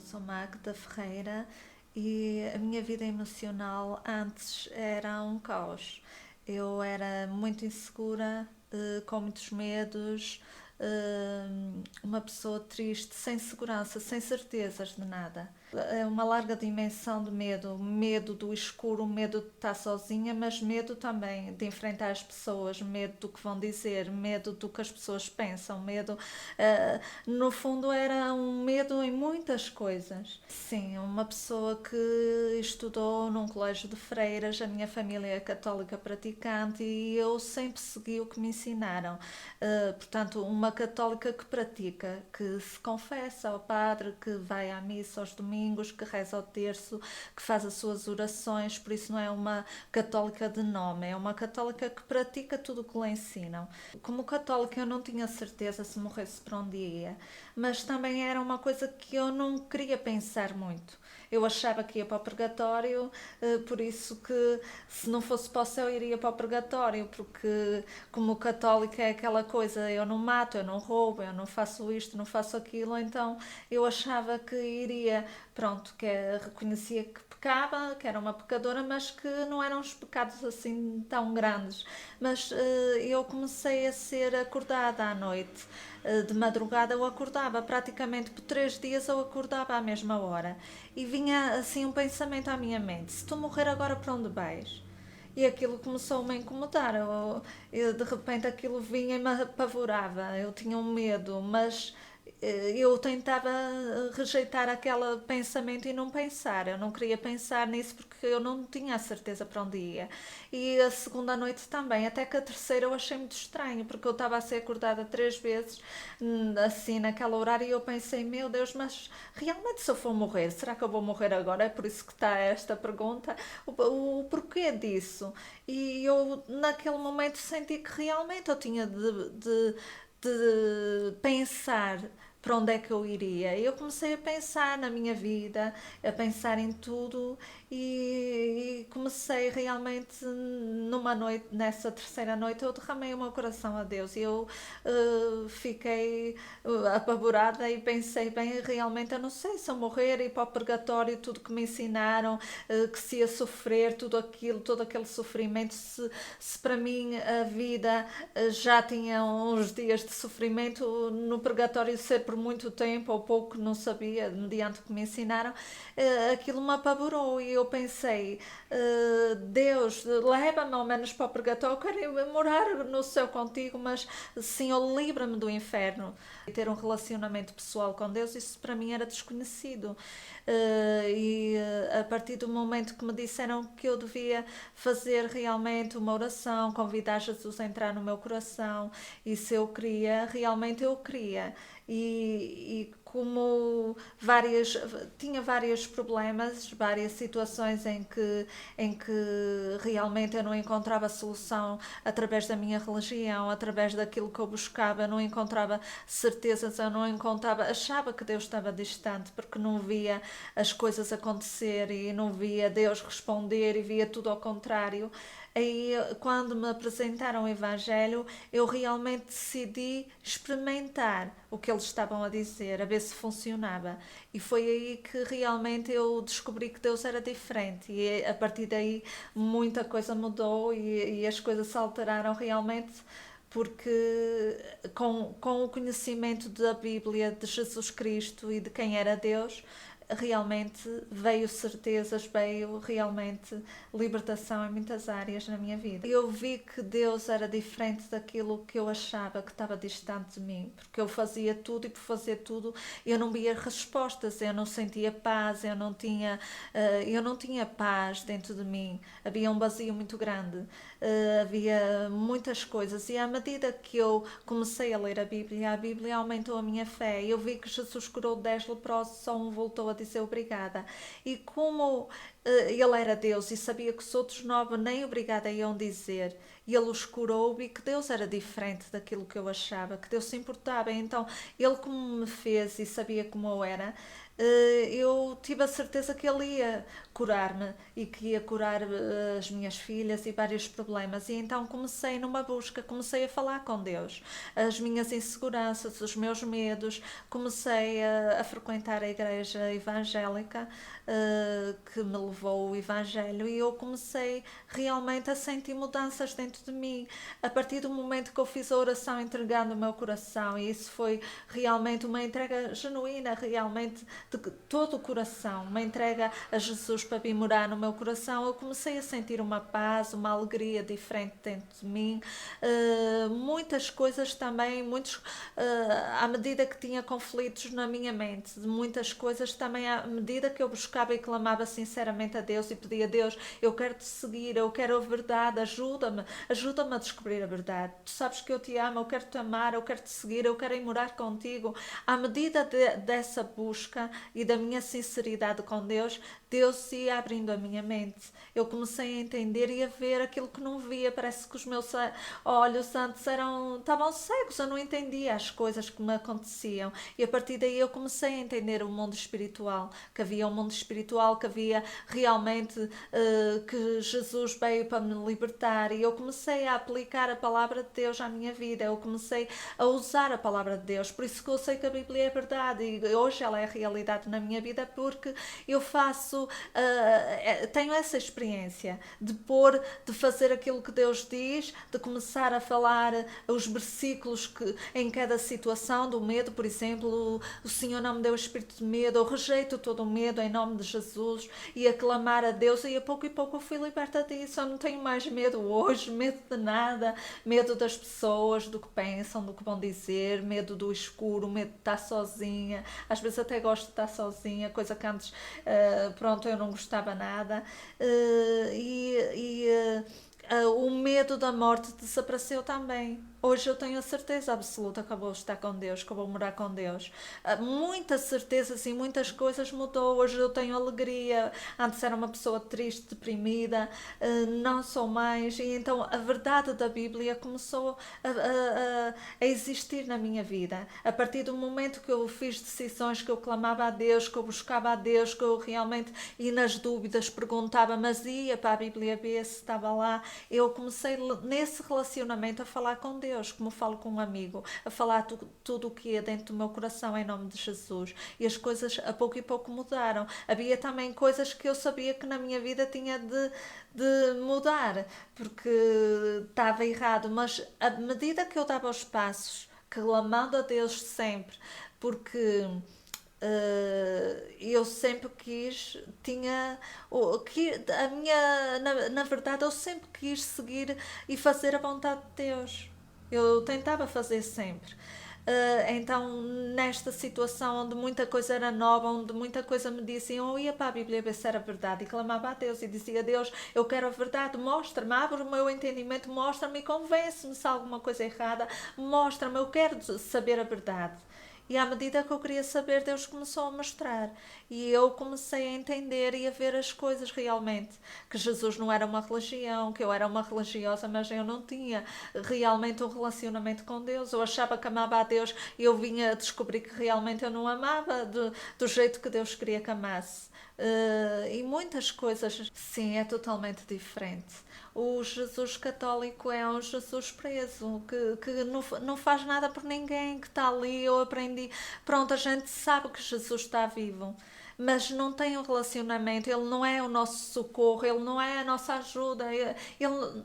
sou Magda Ferreira e a minha vida emocional antes era um caos. Eu era muito insegura, com muitos medos, uma pessoa triste, sem segurança, sem certezas de nada. É uma larga dimensão de medo, medo do escuro, medo de estar sozinha, mas medo também de enfrentar as pessoas, medo do que vão dizer, medo do que as pessoas pensam, medo, no fundo era um medo em muitas coisas. Sim, uma pessoa que estudou num colégio de freiras, a minha família é católica praticante e eu sempre segui o que me ensinaram. Portanto, uma católica que pratica, que se confessa ao padre, que vai à missa aos domingos, que reza o terço, que faz as suas orações, por isso não é uma católica de nome, é uma católica que pratica tudo o que lhe ensinam. Como católica eu não tinha certeza se morresse para onde ia, mas também era uma coisa que eu não queria pensar muito. Eu achava que ia para o purgatório, por isso que se não fosse para o céu iria para o purgatório, porque como católica é aquela coisa, eu não mato, eu não roubo, eu não faço isto, não faço aquilo, então eu achava que iria, pronto, reconhecia que pecava, que era uma pecadora, mas que não eram os pecados assim tão grandes. Mas eu comecei a ser acordada à noite. De madrugada eu acordava, praticamente por 3 dias eu acordava à mesma hora. E vinha assim um pensamento à minha mente: se tu morrer agora, para onde vais? E aquilo começou-me a incomodar. De repente aquilo vinha e me apavorava. Eu tinha um medo, mas eu tentava rejeitar aquele pensamento e não pensar. Eu não queria pensar nisso porque eu não tinha a certeza para onde ia. E a segunda noite também, até que a terceira eu achei muito estranho, porque eu estava a ser acordada 3 vezes, assim, naquela horário, e eu pensei, meu Deus, mas realmente se eu for morrer, será que eu vou morrer agora? É por isso que está esta pergunta, o porquê disso. E eu, naquele momento, senti que realmente eu tinha de pensar para onde é que eu iria. Eu comecei a pensar na minha vida, a pensar em tudo e comecei realmente numa noite, nessa terceira noite, eu derramei o meu coração a Deus e eu fiquei apavorada e pensei, bem, realmente eu não sei se eu morrer, ir para o purgatório, tudo que me ensinaram, que se ia sofrer, tudo aquilo, todo aquele sofrimento, se para mim a vida já tinha uns dias de sofrimento, no purgatório ser por muito tempo ou pouco, não sabia, mediante o que me ensinaram, aquilo me apavorou e eu pensei, Deus, leva-me ao menos para o purgatório, eu quero morar no céu contigo, mas Senhor, livra-me do inferno. E ter um relacionamento pessoal com Deus, isso para mim era desconhecido. A partir do momento que me disseram que eu devia fazer realmente uma oração, convidar Jesus a entrar no meu coração, e se eu queria, realmente eu queria. E como tinha vários problemas, várias situações em que realmente eu não encontrava solução através da minha religião, através daquilo que eu buscava, eu não encontrava certezas, eu não encontrava, achava que Deus estava distante porque não via as coisas acontecer e não via Deus responder e via tudo ao contrário. Aí, quando me apresentaram o Evangelho, eu realmente decidi experimentar o que eles estavam a dizer, a ver se funcionava. E foi aí que realmente eu descobri que Deus era diferente. E a partir daí muita coisa mudou e as coisas se alteraram realmente porque com o conhecimento da Bíblia, de Jesus Cristo e de quem era Deus, realmente veio certezas, veio realmente libertação em muitas áreas na minha vida. Eu vi que Deus era diferente daquilo que eu achava que estava distante de mim, porque eu fazia tudo e por fazer tudo eu não via respostas, eu não sentia paz, eu não tinha paz dentro de mim, havia um vazio muito grande, havia muitas coisas e à medida que eu comecei a ler a Bíblia aumentou a minha fé. Eu vi que Jesus curou 10 leprosos, só um voltou a dizer obrigada. E como ele era Deus e sabia que os outros 9 nem obrigada iam dizer, e ele os curou e que Deus era diferente daquilo que eu achava, que Deus se importava. Então, ele como me fez e sabia como eu era, eu tive a certeza que Ele ia curar-me e que ia curar as minhas filhas e vários problemas. E então comecei numa busca, comecei a falar com Deus, as minhas inseguranças, os meus medos, comecei a frequentar a igreja evangélica que me levou o Evangelho, e eu comecei realmente a sentir mudanças dentro de mim. A partir do momento que eu fiz a oração entregando o meu coração, e isso foi realmente uma entrega genuína, realmente de todo o coração, uma entrega a Jesus para vir morar no meu coração, eu comecei a sentir uma paz, uma alegria diferente dentro de mim. Muitas coisas também, à medida que tinha conflitos na minha mente, de muitas coisas também, à medida que eu buscava e clamava sinceramente a Deus e pedia a Deus, eu quero te seguir, eu quero a verdade, ajuda-me a descobrir a verdade. Tu sabes que eu te amo, eu quero te amar, eu quero te seguir, eu quero ir morar contigo. À medida dessa busca e da minha sinceridade com Deus, Deus ia abrindo a minha mente. Eu comecei a entender e a ver aquilo que não via. Parece que os meus olhos antes estavam cegos, eu não entendia as coisas que me aconteciam. E a partir daí eu comecei a entender o mundo espiritual, que havia um mundo espiritual, que havia realmente que Jesus veio para me libertar. E eu comecei a aplicar a palavra de Deus à minha vida, eu comecei a usar a palavra de Deus. Por isso que eu sei que a Bíblia é verdade e hoje ela é realidade na minha vida, porque eu tenho essa experiência de fazer aquilo que Deus diz, de começar a falar os versículos que em cada situação do medo. Por exemplo, o Senhor não me deu espírito de medo, eu rejeito todo o medo em nome de Jesus, e a clamar a Deus, e a pouco eu fui liberta disso. Eu não tenho mais medo hoje, medo de nada, medo das pessoas, do que pensam, do que vão dizer, medo do escuro, medo de estar sozinha. Às vezes até gosto de estar sozinha, coisa que antes pronto, eu não gostava nada. O medo da morte desapareceu também. Hoje eu tenho a certeza absoluta que eu vou estar com Deus, que eu vou morar com Deus. Muitas certezas e muitas coisas mudou. Hoje eu tenho alegria. Antes era uma pessoa triste, deprimida. Não sou mais. E então a verdade da Bíblia começou a existir na minha vida. A partir do momento que eu fiz decisões, que eu clamava a Deus, que eu buscava a Deus, que eu realmente, e nas dúvidas perguntava, mas ia para a Bíblia ver se estava lá. Eu comecei nesse relacionamento a falar com Deus, como falo com um amigo, a falar tudo o que é dentro do meu coração em nome de Jesus. E as coisas a pouco e pouco mudaram. Havia também coisas que eu sabia que na minha vida tinha de mudar, porque estava errado, mas à medida que eu dava os passos, clamando a Deus sempre, porque eu sempre tinha, a minha, na verdade, eu sempre quis seguir e fazer a vontade de Deus. Eu tentava fazer sempre. Então, nesta situação onde muita coisa era nova, onde muita coisa me diziam, eu ia para a Bíblia ver se era verdade e clamava a Deus e dizia: Deus, eu quero a verdade, mostra-me, abre o meu entendimento, mostra-me e convence-me se há alguma coisa errada, mostra-me, eu quero saber a verdade. E à medida que eu queria saber, Deus começou a mostrar. E eu comecei a entender e a ver as coisas realmente. Que Jesus não era uma religião, que eu era uma religiosa, mas eu não tinha realmente um relacionamento com Deus. Eu achava que amava a Deus e eu vinha a descobrir que realmente eu não amava do jeito que Deus queria que amasse. E muitas coisas, sim, é totalmente diferente. O Jesus católico é um Jesus preso, que não faz nada por ninguém, que está ali. Eu aprendi, pronto, a gente sabe que Jesus está vivo, mas não tem um relacionamento, ele não é o nosso socorro, ele não é a nossa ajuda,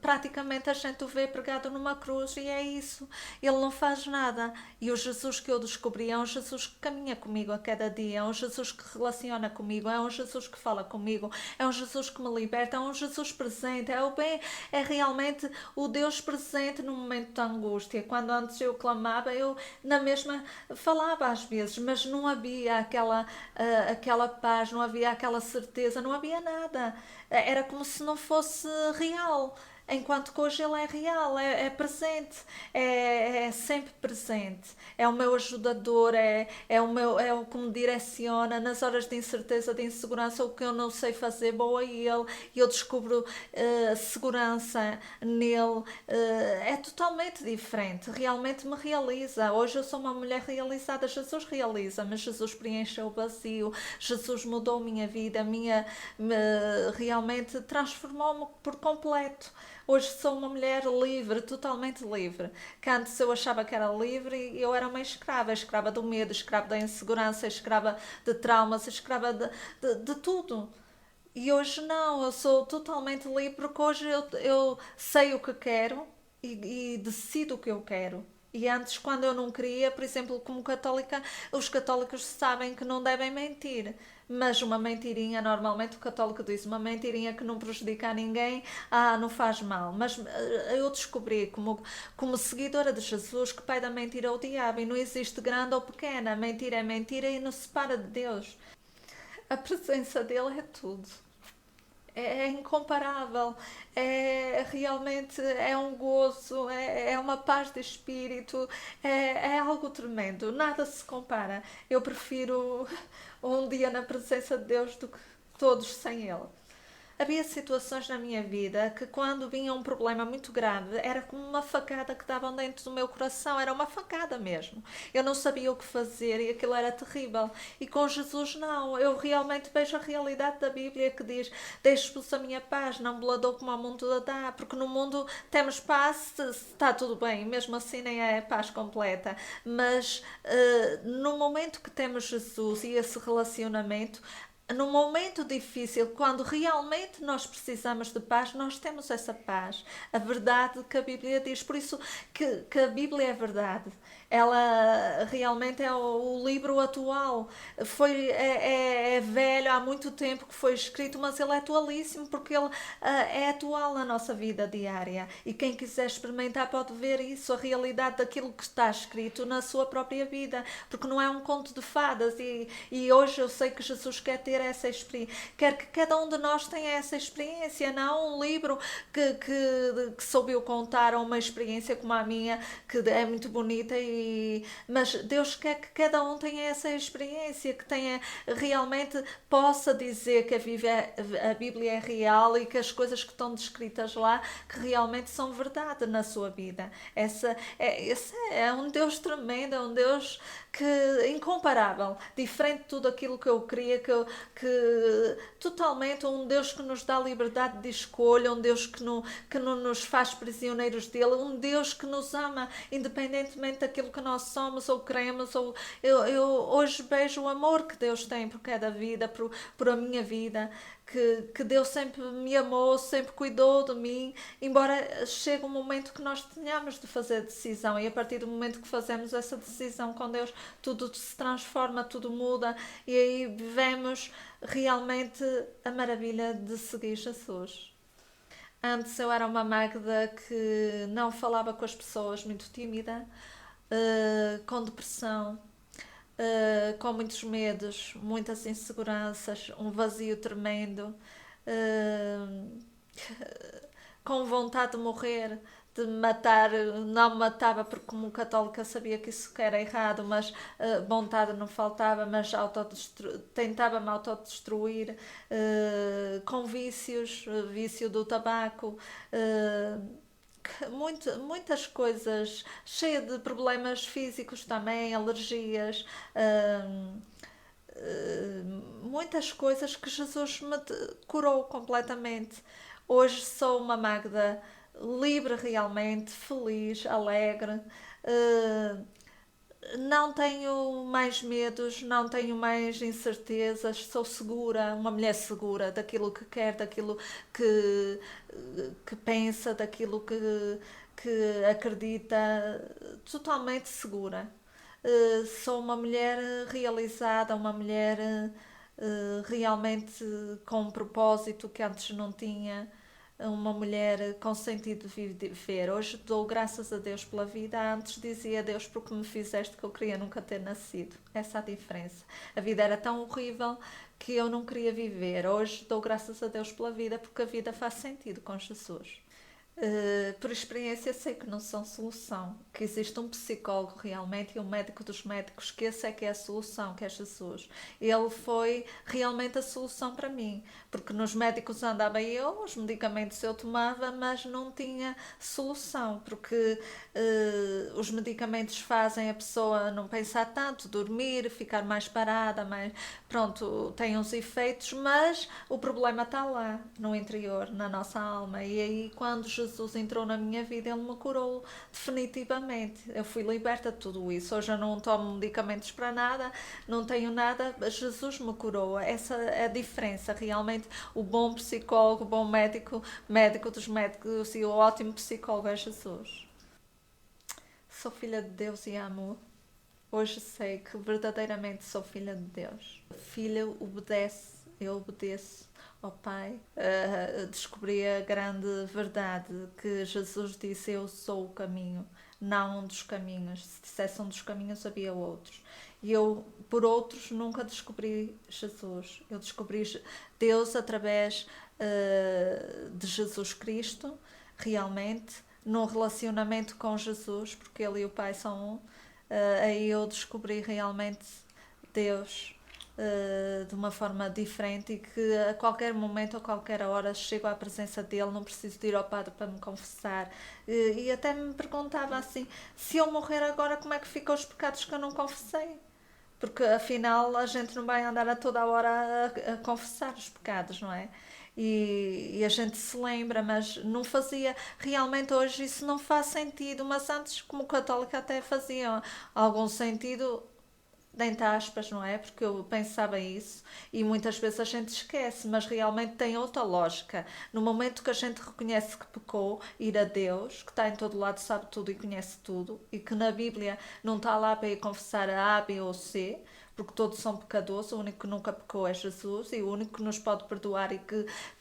praticamente a gente o vê pregado numa cruz e é isso, ele não faz nada. E o Jesus que eu descobri é um Jesus que caminha comigo a cada dia, é um Jesus que relaciona comigo, é um Jesus que fala comigo, é um Jesus que me liberta, é um Jesus presente, é realmente o Deus presente no momento de angústia. Quando antes eu clamava, eu na mesma falava às vezes, mas não havia aquela paz, não havia aquela certeza, não havia nada. Era como se não fosse real. enquanto que hoje ele é real, é presente, é sempre presente, é o meu ajudador, é o que me direciona nas horas de incerteza, de insegurança, o que eu não sei fazer, vou a ele e eu descubro segurança nele. É totalmente diferente, realmente me realiza. Hoje eu sou uma mulher realizada, Jesus realiza, mas Jesus preencheu o vazio, Jesus mudou a minha vida, realmente transformou-me por completo. Hoje sou uma mulher livre, totalmente livre. Que antes eu achava que era livre e eu era uma escrava, escrava do medo, escrava da insegurança, escrava de traumas, escrava de tudo. E hoje não, eu sou totalmente livre porque hoje eu sei o que quero e decido o que eu quero. E antes, quando eu não queria, por exemplo, como católica, os católicos sabem que não devem mentir. Mas uma mentirinha, normalmente o católico diz uma mentirinha que não prejudica a ninguém, não faz mal. Mas eu descobri, como seguidora de Jesus, que pai da mentira é o diabo e não existe grande ou pequena. Mentira é mentira e não se separa de Deus. A presença dele é tudo. É incomparável, realmente é um gozo, é uma paz de espírito, é algo tremendo, nada se compara. Eu prefiro um dia na presença de Deus do que todos sem Ele. Havia situações na minha vida que, quando vinha um problema muito grave, era como uma facada que davam dentro do meu coração, era uma facada mesmo. Eu não sabia o que fazer e aquilo era terrível. E com Jesus, não. Eu realmente vejo a realidade da Bíblia que diz: Deixo-vos a minha paz, não me la dou como ao mundo a dá. Porque no mundo temos paz, se está tudo bem, mesmo assim nem é paz completa. Mas no momento que temos Jesus e esse relacionamento, num momento difícil, quando realmente nós precisamos de paz, nós temos essa paz. A verdade que a Bíblia diz. Por isso que a Bíblia é verdade. Ela realmente é o livro atual. É velho, há muito tempo que foi escrito, mas ele é atualíssimo porque ele é atual na nossa vida diária. E quem quiser experimentar pode ver isso, a realidade daquilo que está escrito na sua própria vida. Porque não é um conto de fadas. E hoje eu sei que Jesus quer ter essa experiência, quer que cada um de nós tenha essa experiência, não um livro que soube contar uma experiência como a minha, que é muito bonita, mas Deus quer que cada um tenha essa experiência, que tenha realmente possa dizer que a Bíblia é real e que as coisas que estão descritas lá que realmente são verdade na sua vida. Esse é um Deus tremendo, é um Deus incomparável, diferente de tudo aquilo que eu queria, que totalmente um Deus que nos dá liberdade de escolha, um Deus que não nos faz prisioneiros dele, um Deus que nos ama independentemente daquilo que nós somos ou queremos. Eu hoje vejo o amor que Deus tem por cada vida, por a minha vida, que Deus sempre me amou, sempre cuidou de mim, embora chegue um momento que nós tenhamos de fazer decisão, e a partir do momento que fazemos essa decisão com Deus, tudo se transforma, tudo muda, e aí vivemos realmente a maravilha de seguir Jesus. Antes eu era uma Magda que não falava com as pessoas, muito tímida, com depressão, com muitos medos, muitas inseguranças, um vazio tremendo, uh, com vontade de morrer, de matar. Não me matava porque, como católica, sabia que isso era errado, mas vontade não faltava, mas tentava-me autodestruir, com vícios, vício do tabaco, muitas coisas, cheia de problemas físicos também, alergias, hum, muitas coisas que Jesus me curou completamente. Hoje sou uma Magda livre realmente, feliz, alegre. Uh, não tenho mais medos, não tenho mais incertezas, sou segura, uma mulher segura daquilo que quer, daquilo que, que pensa, daquilo que acredita, totalmente segura. Sou uma mulher realizada, uma mulher realmente com um propósito que antes não tinha, uma mulher com sentido de viver. Hoje dou graças a Deus pela vida, antes dizia a Deus porque me fizeste que eu queria nunca ter nascido. Essa é a diferença. A vida era tão horrível que eu não queria viver. Hoje dou graças a Deus pela vida porque a vida faz sentido com Jesus. Por experiência, sei que não são solução, que existe um psicólogo realmente e um médico dos médicos, que esse é que é a solução, que é Jesus. Ele foi realmente a solução para mim, porque nos médicos andava eu, os medicamentos eu tomava, mas não tinha solução, porque os medicamentos fazem a pessoa não pensar tanto, dormir, ficar mais parada, mais, pronto, tem uns efeitos, mas o problema está lá, no interior, na nossa alma. E aí, quando Jesus entrou na minha vida, ele me curou definitivamente. Eu fui liberta de tudo isso. Hoje eu não tomo medicamentos para nada, não tenho nada. Jesus me curou. Essa é a diferença. Realmente, o bom psicólogo, o bom médico, médico dos médicos e o ótimo psicólogo é Jesus. Sou filha de Deus e amo. Hoje sei que verdadeiramente sou filha de Deus. Filha obedece, eu obedeço ao Pai. Descobri a grande verdade que Jesus disse: Eu sou o caminho, não um dos caminhos. Se dissesse um dos caminhos, havia outros. E eu, por outros, nunca descobri Jesus. Eu descobri Deus através de Jesus Cristo, realmente, num relacionamento com Jesus, porque Ele e o Pai são um. Aí eu descobri realmente Deus de uma forma diferente e que a qualquer momento, a qualquer hora, chego à presença dele, não preciso de ir ao padre para me confessar. E até me perguntava assim: se eu morrer agora, como é que ficam os pecados que eu não confessei? Porque afinal a gente não vai andar a toda a hora a confessar os pecados, não é? E a gente se lembra, mas não fazia. Realmente hoje isso não faz sentido, mas antes, como católica, até fazia algum sentido, entre aspas, não é? Porque eu pensava isso e muitas vezes a gente esquece, mas realmente tem outra lógica. No momento que a gente reconhece que pecou, ir a Deus, que está em todo lado, sabe tudo e conhece tudo, e que na Bíblia não está lá para ir confessar a A, B ou C, porque todos são pecadores, o único que nunca pecou é Jesus e o único que nos pode perdoar e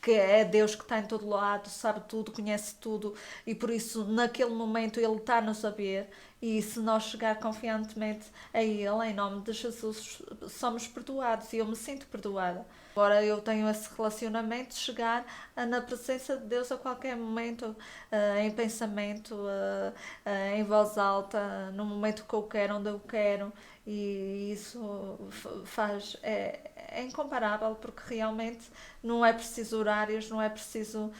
que é Deus que está em todo lado, sabe tudo, conhece tudo e por isso naquele momento Ele está-nos a ver e se nós chegar confiantemente a Ele, em nome de Jesus, somos perdoados e eu me sinto perdoada. Agora eu tenho esse relacionamento de chegar na presença de Deus a qualquer momento, em pensamento, em voz alta, no momento que eu quero, onde eu quero, e isso faz é incomparável porque realmente não é preciso horários, não é preciso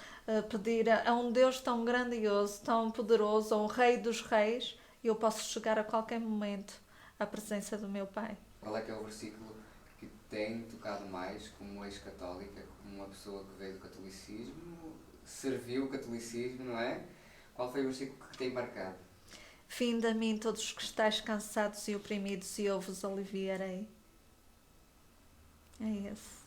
pedir a um Deus tão grandioso, tão poderoso, a um Rei dos Reis, e eu posso chegar a qualquer momento à presença do meu Pai. Qual é que é o versículo que tem tocado mais como ex-católica, como uma pessoa que veio do catolicismo, serviu o catolicismo, não é? Qual foi o versículo que tem marcado? Vinde a mim todos os que estáis cansados e oprimidos, e eu vos aliviarei. É esse.